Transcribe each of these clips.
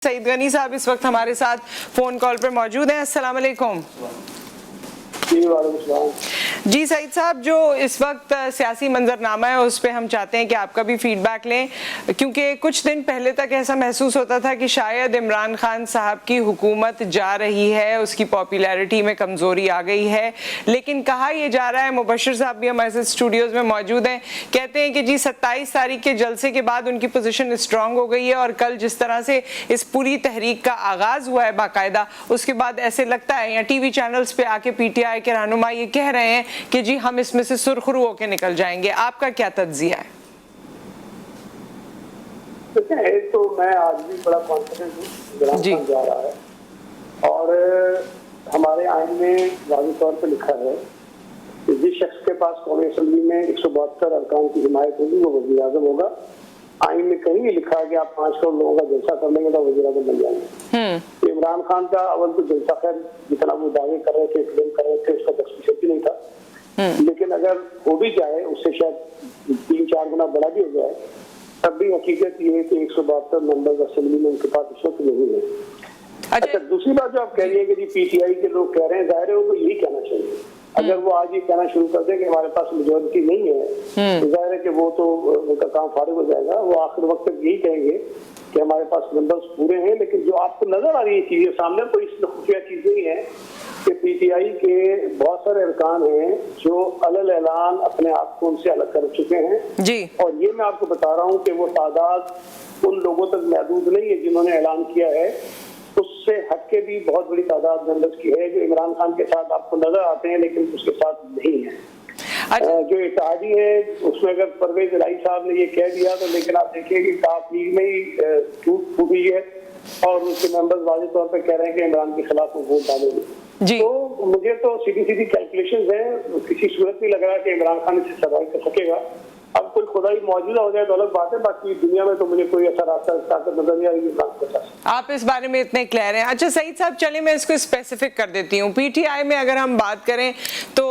सईद गनी साहब इस वक्त हमारे साथ फोन कॉल पर मौजूद हैं। अस्सलाम वालेकुम। जी सईद साहब, जो इस वक्त सियासी मंजरनामा है उस पर हम चाहते हैं कि आपका भी फीडबैक लें, क्योंकि कुछ दिन पहले तक ऐसा महसूस होता था कि शायद इमरान खान साहब की हुकूमत जा रही है, उसकी पॉपुलैरिटी में कमज़ोरी आ गई है, लेकिन कहा यह जा रहा है, मुबशिर साहब भी हमारे साथ स्टूडियोज़ में मौजूद हैं, कहते हैं कि जी 27 तारीख के जलसे के बाद उनकी पोजीशन स्ट्रांग हो गई है और कल जिस तरह से इस पूरी तहरीक का आगाज़ हुआ है बाकायदा, उसके बाद ऐसे लगता है, या टीवी चैनल्स पे आके PTI के रहनुमा ये कह रहे हैं कि जी हम इसमें से सुरखरू होकर निकल जाएंगे। आपका क्या तज्जिया है? एक तो मैं आज भी बड़ा कॉन्फिडेंट हूँ, इमरान खान जा रहा है और हमारे आइन में वाज़ेह तौर पर लिखा है कि जिस शख्स के पास कौमी असम्बली में 172 अरकान की हिमायत होगी वो वज़ीर आज़म होगा। आइन में कहीं नहीं लिखा है कि आप 5 करोड़ लोगों का जलसा कर लेंगे तो वज़ीर आज़म बन जाएंगे। इमरान खान का अवल तो जलसा खैर जितना वो दावे कर रहे थे, क्लेम कर रहे थे, उसका 10% भी नहीं था, लेकिन अगर हो भी जाए उससे शायद 3-4 गुना बड़ा भी हो जाए, तब भी हकीकत ये है कि 172 मेंबर्स असेंबली में उनके पास इस वक्त नहीं है। अच्छा, दूसरी बात जो आप कह रही है कि जी PTI के लोग कह रहे हैं, जाहिर है वो यही कहना चाहिए। अगर वो आज ये कहना शुरू कर दे कि हमारे पास मेजॉरिटी नहीं है, तो जाहिर है कि वो तो उनका काम फारिग हो जाएगा। वो आखिर वक्त तक यही कहेंगे कि हमारे पास मेंबर्स पूरे हैं। लेकिन जो आपको नजर आ रही है चीजें सामने, तो इसमें खुफिया चीज नहीं है कि PTI के बहुत सारे अरकान हैं जो अलल ऐलान अपने आप को उनसे अलग कर चुके हैं जी। और ये मैं आपको बता रहा हूँ कि वो तादाद उन लोगों तक महदूद नहीं है जिन्होंने ऐलान किया है, उससे हट के भी बहुत बड़ी तादाद मेंबर्स की है जो इमरान खान के साथ आपको नजर आते हैं लेकिन उसके साथ नहीं है। जो इत्तेहादी है उसमें अगर परवेज इलाही साहब ने ये कह दिया तो, लेकिन आप देखिए कि काफ लीग में ही टूट फूटी है और उसके मेंबर्स वाज़ेह तौर पर कह रहे हैं कि इमरान के खिलाफ वो वोट डालेंगे। तो मुझे तो सीधी कैलकुलेशंस है, किसी सूरत नहीं लग रहा है कि इमरान खान इसे सर्वाइव कर सकेगा। अब कोई खुदा ही मौजूदा हो जाए तो अलग बात है, बाकी दुनिया में तो मुझे कोई ऐसा रास्ता ताकत नजर नहीं आ रही। आप इस बारे में इतने क्लियर हैं। अच्छा सईद साहब, चलिए मैं इसको स्पेसिफिक कर देती हूँ। PTI में अगर हम बात करें तो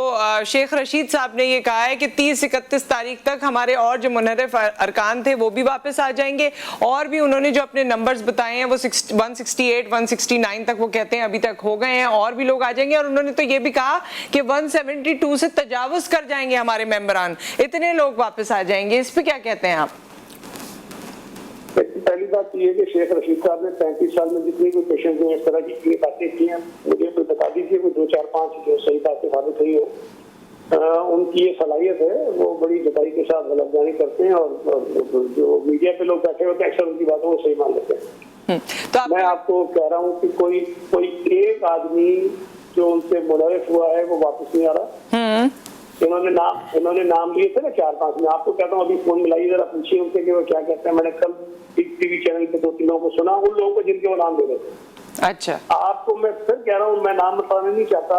शेख रशीद साहब ने ये कहा है कि 30-31 तारीख तक हमारे और जो मुनहरिफ अरकान थे वो भी वापस आ जाएंगे, और भी उन्होंने जो अपने नंबर्स बताए हैं वो 168-169 तक वो कहते हैं अभी तक हो गए हैं, और भी लोग आ जाएंगे। और उन्होंने तो ये भी कहा कि 172 से तजावुज कर जाएंगे हमारे मेंबरान, इतने लोग वापस आ जाएंगे। इस पे क्या कहते हैं आप? पहली बात ये है कि शेख रशीद साहब ने 35 साल में जितनी कोई पेशेंट में इस तरह की बातें की हैं, मुझे कोई बता दीजिए कोई 2-4-5 जो सही बातें साबित हुई हो। उनकी ये सलाहियत है, वो बड़ी जुताई के साथ गलतजानी करते हैं और जो मीडिया पे लोग बैठे होते हैं अक्सर उनकी बातों को सही मान लेते हैं। तो मैं आपको कह रहा हूँ कि कोई एक आदमी जो उनसे मुनहरिफ हुआ है वो वापस नहीं आ रहा। इन्होंने नाम लिए थे ना 4-5, मैं आपको कहता हूँ अभी फोन मिलाइए जरा, पूछिए उनसे कि वो क्या कहते हैं। मैंने कल टीवी चैनल पे 2-3 लोगों को सुना, उन लोगों को जिनके वो नाम दे रहे थे। अच्छा, आपको मैं फिर कह रहा हूँ, मैं नाम बताना नहीं चाहता,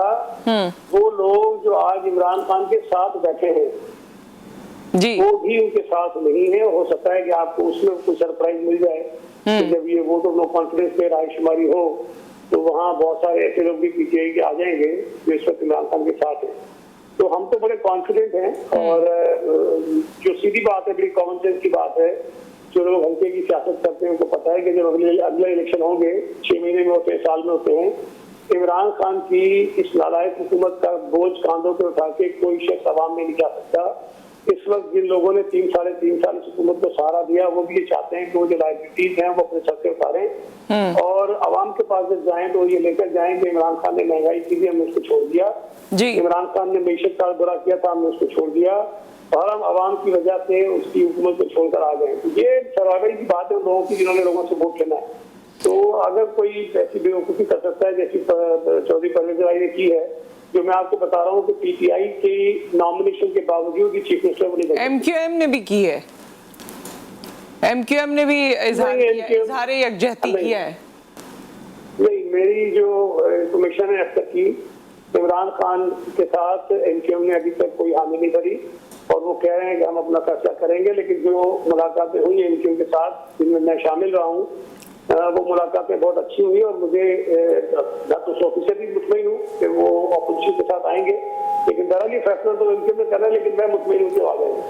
वो लोग जो आज इमरान खान के साथ बैठे हैं जी, वो भी उनके साथ नहीं है। हो सकता है कि आपको उसमें कोई सरप्राइज मिल जाए जब ये वोट ऑफ नो कॉन्फिडेंस पे रायशुमारी हो, तो वहाँ बहुत सारे ऐसे लोग भी PTI के आ जाएंगे जो इस वक्त इमरान खान के साथ है। तो हम तो बड़े कॉन्फिडेंट हैं और जो सीधी बात है, बड़ी कॉमन सेंस की बात है, जो लोग हल्के की सियासत करते हैं उनको पता है कि जब अगले इलेक्शन होंगे, 6 महीने में होते हैं, साल में होते हैं, इमरान खान की इस नालायक हुकूमत का बोझ कांधों पे उठा के कोई शख्स अवाम में नहीं जा सकता। इस वक्त जिन लोगों ने 3-3.5 साल इस हुकूमत को सहारा दिया, वो भी ये चाहते हैं कि वो जो लाइबिलिटीज हैं वो अपने सर से उतारें और अवाम के पास जब जाएं तो ये लेकर जाएं कि इमरान खान ने महंगाई की थी, हमने उसको छोड़ दिया जी। इमरान खान ने मईशत का बुरा किया था, हमने उसको छोड़ दिया और हम अवाम की वजह से उसकी हुकूमत को छोड़कर आ गए। ये सर्वाइवल की बात है उन लोगों की जिन्होंने लोगों से वोट लेना है। तो अगर कोई ऐसी बेवकूफ़ी कर सकता है जैसी चौधरी परवेज इलाही ने की है, जो मैं आपको बता रहा हूँ कि PTI की नॉमिनेशन के बावजूद ही चीफ मिनिस्टर बनी, MQM ने भी की है, MQM ने भी इजहार यकजहती किया है। नहीं, मेरी जो इंफॉर्मेशन है अब तक की, इमरान खान के साथ MQM ने अभी तक कोई हामी नहीं भरी और वो कह रहे हैं कि हम अपना फैसला करेंगे। लेकिन जो मुलाकातें हुई MQM के साथ जिनमें मैं शामिल रहा हूँ, वो मुलाकातें बहुत अच्छी हुई और मुझे तो 100% भी मुतमईन हूँ कि वो अपोजिशन के साथ आएंगे। लेकिन दरअसल फैसला तो MQM ने करना है, लेकिन मैं मुतमईन हूँ कि आ जाएंगे।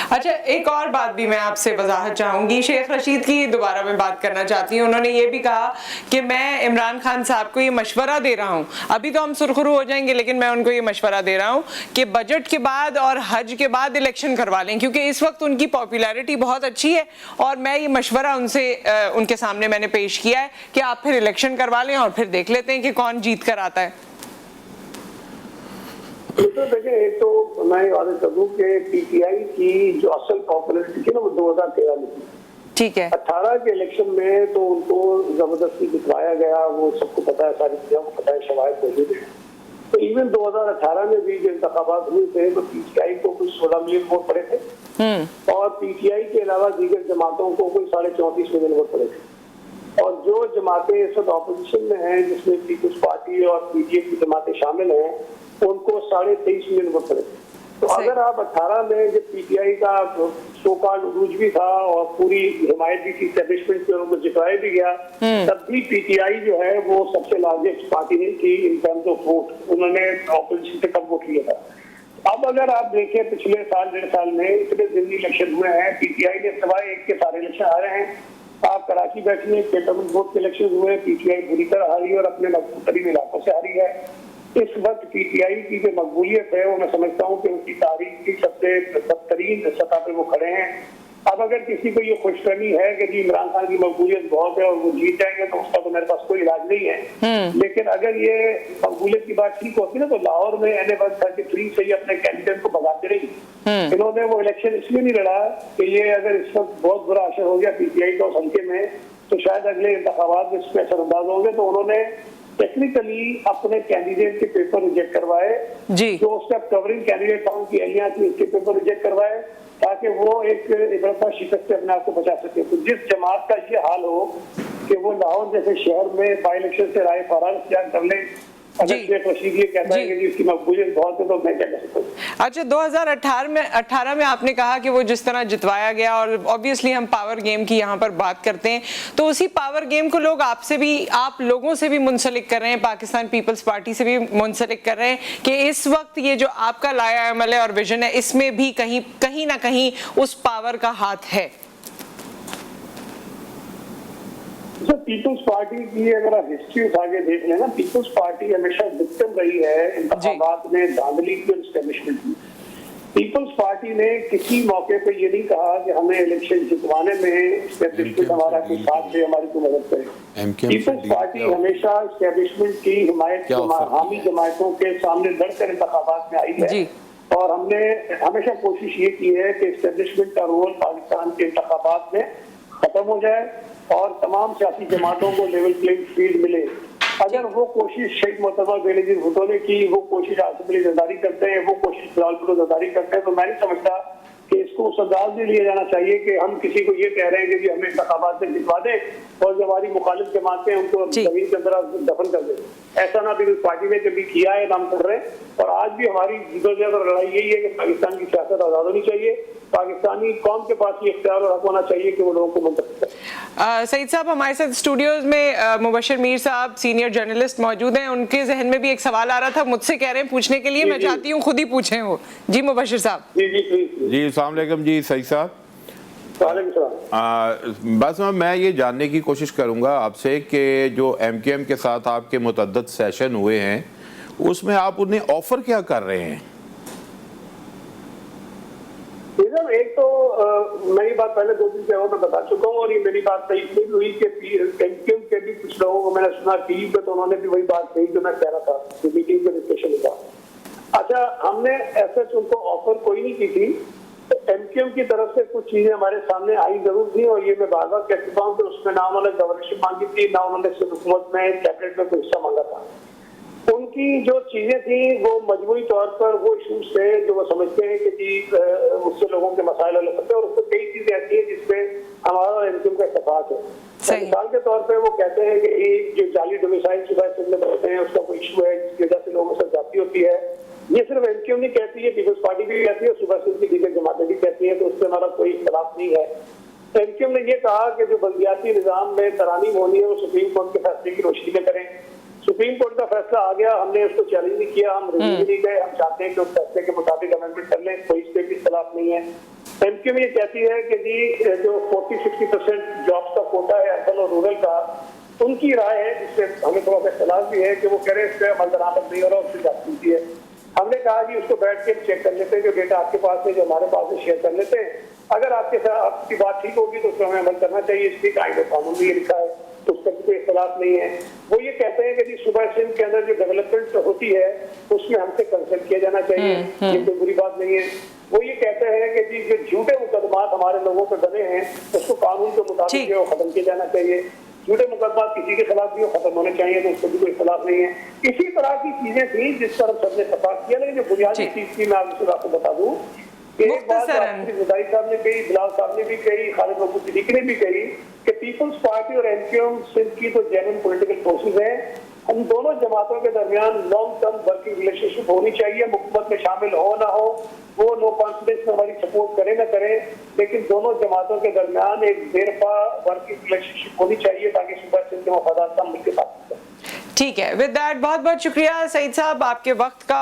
अच्छा, एक और बात भी मैं आपसे वजाहत चाहूंगी, शेख रशीद की दोबारा मैं बात करना चाहती हूँ। उन्होंने ये भी कहा कि मैं इमरान खान साहब को ये मशवरा दे रहा हूँ, अभी तो हम सुरखरू हो जाएंगे लेकिन मैं उनको ये मशवरा दे रहा हूँ कि बजट के बाद और हज के बाद इलेक्शन करवा लें, क्योंकि इस वक्त उनकी पॉपुलैरिटी बहुत अच्छी है और मैं ये मशवरा उनके सामने मैंने पेश किया है कि आप फिर इलेक्शन करवा लें और फिर देख लेते हैं कि कौन जीत कर आता है। तो देखिए, एक तो मैं ये वादा कर दूं कि पीटीआई की जो असल पॉपुलरिटी थी ना वो 2013 में थी। ठीक है। 18 के इलेक्शन में तो उनको जबरदस्ती जितवाया गया, वो सबको पता है, सारी दुनिया को पता है, शवाहिद मौजूद है। तो इवन 2018 में भी जो इंतखाबात हुए थे तो पीटीआई को कुछ 16 मिलियन वोट पड़े थे और पीटीआई के अलावा दीगर जमातों को कोई 34.5 मिलियन वोट पड़े थे। और जो जमातें इस वक्त ऑपोजिशन में हैं, जिसमें पीपुल्स पार्टी और पीटीआई की जमातें शामिल हैं, उनको 23.5 मिलियन वोट पड़े। तो अगर आप 18 में जब पीटीआई का सो कॉल्ड उरूज भी था और पूरी हिमायत भी थी एस्टेब्लिशमेंट की, उनको जितवाया भी गया, तब भी पीटीआई जो है वो सबसे लार्जेस्ट पार्टी नहीं थी इन टर्म्स ऑफ वोट। उन्होंने ऑपोजिशन से कब वोट लिया था। अब अगर आप देखें पिछले साल 1.5 साल में इतने दिन इलेक्शन हुए हैं, पीटीआई ने सवाए एक के सारे इलेक्शन आ रहे हैं। आप कराची बैठने पेटरमेंट बोर्ड के इलेक्शन हुए, पीटीआई बुरी तरह हारी और अपने मजबूत तरीन इलाकों से हारी है। इस वक्त पीटीआई की जो मकबूलियत है वो मैं समझता हूँ कि उनकी तारीख की सबसे बदतरीन सतह पे वो खड़े हैं। अब अगर किसी को ये खुशफहमी है कि जी इमरान खान की मकबूलियत बहुत है और वो जीत जाएंगे, तो उसका तो मेरे पास कोई इलाज नहीं है। लेकिन अगर ये मकबूलियत की बात ठीक होती ना, तो लाहौर में NA-133 से ही अपने कैंडिडेट को भगाते रही। इन्होंने वो इलेक्शन इसलिए नहीं लड़ा कि ये अगर इस वक्त बहुत बुरा असर हो गया पीटीआई का उस हल्के में, तो शायद अगले इंतखाबात में इसमें असरअंदाज होंगे। तो उन्होंने टेक्निकली अपने कैंडिडेट के पेपर रिजेक्ट करवाए, जो उसका कवरिंग कैंडिडेट था उनकी एहलियां थी, उसके पेपर रिजेक्ट करवाए ताकि वो एक इबरता शिकस्त से अपने आप को बचा सके। तो जिस जमात का ये हाल हो कि वो लाहौर जैसे शहर में बाई इलेक्शन से राय फरार इख्तियार कर ले, अगर शेख रशीद ये कहता है कि इसकी मकबूलियत बहुत है, तो मैं क्या कर सकता हूँ। अच्छा, 2018 में आपने कहा कि वो जिस तरह जितवाया गया, और ऑब्वियसली हम पावर गेम की यहाँ पर बात करते हैं, तो उसी पावर गेम को लोग आप लोगों से भी मुंसलिक कर रहे हैं, पाकिस्तान पीपल्स पार्टी से भी मुंसलिक कर रहे हैं कि इस वक्त ये जो आपका लाया अमल है और विजन है, इसमें भी कहीं ना कहीं उस पावर का हाथ है। पीपुल्स पार्टी की अगर आप हिस्ट्री उठा के देख लें ना, पीपुल्स पार्टी हमेशा विक्टिम रही है इंतखाबात में धांधली की और एस्टेब्लिशमेंट की। पीपुल्स पार्टी ने किसी मौके पे ये नहीं कहा कि हमें इलेक्शन जितवाने में एस्टेब्लिशमेंट हमारा कोई साथ दे, हमारी कोई मदद करे। पीपुल्स पार्टी हमेशा एस्टेब्लिशमेंट की हिमायत हामी जमायतों के सामने लड़कर इंतखाबात में आई है और हमने हमेशा कोशिश ये की है कि एस्टेब्लिशमेंट का रोल पाकिस्तान के इंतखाबात में खत्म हो जाए और तमाम सियासी जमातों को लेवल प्लेइंग फील्ड मिले। अगर वो कोशिश शेख मोहतरमा बेनजीर भुट्टो ने की, वो कोशिश आसिफ अली जरदारी करते हैं, वो कोशिश फिलहाल जरदारी करते हैं, तो मैं नहीं समझता कि इसको उस अंदाज में लिया जाना चाहिए कि हम किसी को ये कह रहे हैं कि जी हमें इंतखाबात से जितवा दें और जो हमारी मुखालिफ जमातें हैं उनको जमीन के अंदर दफन कर दें। ऐसा ना पीपल्स पार्टी ने कभी किया है, नाम कर रहे हैं। और आज भी हमारी जिदोजहद और लड़ाई यही है कि पाकिस्तान की सियासत आजाद होनी चाहिए, पाकिस्तानी कौम के पास ये इख्तियार और हक होना चाहिए कि वो लोगों को मुंतखब करें। सईद साहब, हमारे साथ स्टूडियोज में मुबशिर मीर साहब सीनियर जर्नलिस्ट मौजूद हैं, उनके जहन में भी एक सवाल आ रहा था, मुझसे कह रहे हैं पूछने के लिए, मैं चाहती हूँ खुद ही पूछें वो। जी मुबशिर साहब। जी अस्सलाम वालेकुम जी सईद साहब। बस मैं ये जानने की कोशिश करूंगा आपसे कि जो MKM के साथ आपके मुतअद्दिद सेशन हुए हैं उसमें आप उन्हें ऑफर क्या कर रहे हैं? एक तो मेरी बात पहले 2 दिन पहले मैं बता चुका हूँ और ये मेरी बात सही नहीं हुई कि MKM के भी कुछ लोगों को मैंने सुना टीवी पे, तो उन्होंने भी वही बात कही जो मैं कह रहा था मीटिंग के डिस्कशन में। अच्छा, हमने ऐसे उनको ऑफर कोई नहीं की थी। MKM की तरफ से कुछ चीजें हमारे सामने आई जरूर थी और ये मैं बार बार कह चुका हूँ कि उसमें ना उन्होंने गवर्नरशिप मांगी थी, ना उन्होंने हुकूमत में कैबिनेट में कोई हिस्सा मांगा था। उनकी जो चीजें थी वो मजबूरी तौर पर वो इशूज थे जो वो समझते हैं कि जी उससे लोगों के मसाइल हल हो सकते हैं और उसमें कई चीजें ऐसी हैं जिसपे हमारा और MKM का इत्तेफाक है। मिसाल के तौर पे वो कहते हैं कि जो जाली डोमिसाइल सुबह में बैठते हैं उसका कोई इशू है जिसकी वजह से लोगों से जाती होती है। ये सिर्फ MKM नहीं कहती है, पीपल्स पार्टी भी कहती है, सुबह से उनकी दीगर जमातें भी कहती है, तो उससे हमारा कोई इख्तलाफ नहीं है। MKM ने ये कहा कि जो बल्दियाती निजाम में तरानीम होनी है वो सुप्रीम कोर्ट के फैसले की रोशनी में करें। सुप्रीम कोर्ट का फैसला आ गया, हमने उसको चैलेंज नहीं किया, हम रिव्यू नहीं गए, हम चाहते हैं कि उस फैसले के मुताबिक अमेंडमेंट कर लें, कोई इस पे भी इख्तलाफ नहीं है। एमक्यूएम ये कहती है कि जी जो 40-60% जॉब्स का कोटा है अर्बन और रूरल का, उनकी राय है जिससे हमें थोड़ा सा इख्तलाफ भी है कि वो कह रहे हैं इस पर अमल दरामद नहीं हो रहा, उससे जाती है। हमने कहा कि उसको बैठ के चेक कर लेते हैं, जो डेटा आपके पास है जो हमारे पास है शेयर कर लेते हैं, अगर आपके साथ आपकी बात ठीक होगी तो उसमें हमें अमल करना चाहिए। इसकी कायदे कानून भी लिखा है तो उस पर कोई इख्तलाफ नहीं है। वो ये कहते हैं कि जी सुबह सिंध के अंदर जो डेवलपमेंट होती है उसमें हमसे कंसल्ट किया जाना चाहिए, ये कोई बुरी बात नहीं है। वो ये कहते हैं कि जी जो झूठे मुकदमात हमारे लोगों पर बने हैं उसको कानून के मुताबिक जो खत्म किया जाना चाहिए। झूठे मुकदमात किसी के खिलाफ भी खत्म होने चाहिए तो उसको भी कोई इख्तलाफ नहीं है। इसी तरह की चीजें थी जिस पर हम सबने इत्तेफाक किया, लेकिन जो बुनियादी चीज थी मैं आपको बता दूं, एक बात जुदाई साहब ने कही, बिलाल साहब ने भी कही, खालिद महमूद सिद्दीकी ने भी कही कि पीपल्स पार्टी और एमक्यूएम सिंध की तो जेन्युइन पॉलिटिकल फोर्सेज हैं। हम दोनों जमातों के दरमियान लॉन्ग टर्म वर्किंग रिलेशनशिप होनी चाहिए। हुकूमत में शामिल हो ना हो, वो नो कॉन्फिडेंस में हमारी सपोर्ट करे ना करे, लेकिन दोनों जमातों के दरमियान एक देरपा वर्किंग रिलेशनशिप होनी चाहिए ताकि सुबह सिंध के मफादात का मिलकर बात करें। ठीक है, विद दैट बहुत बहुत शुक्रिया सईद साहब आपके वक्त का।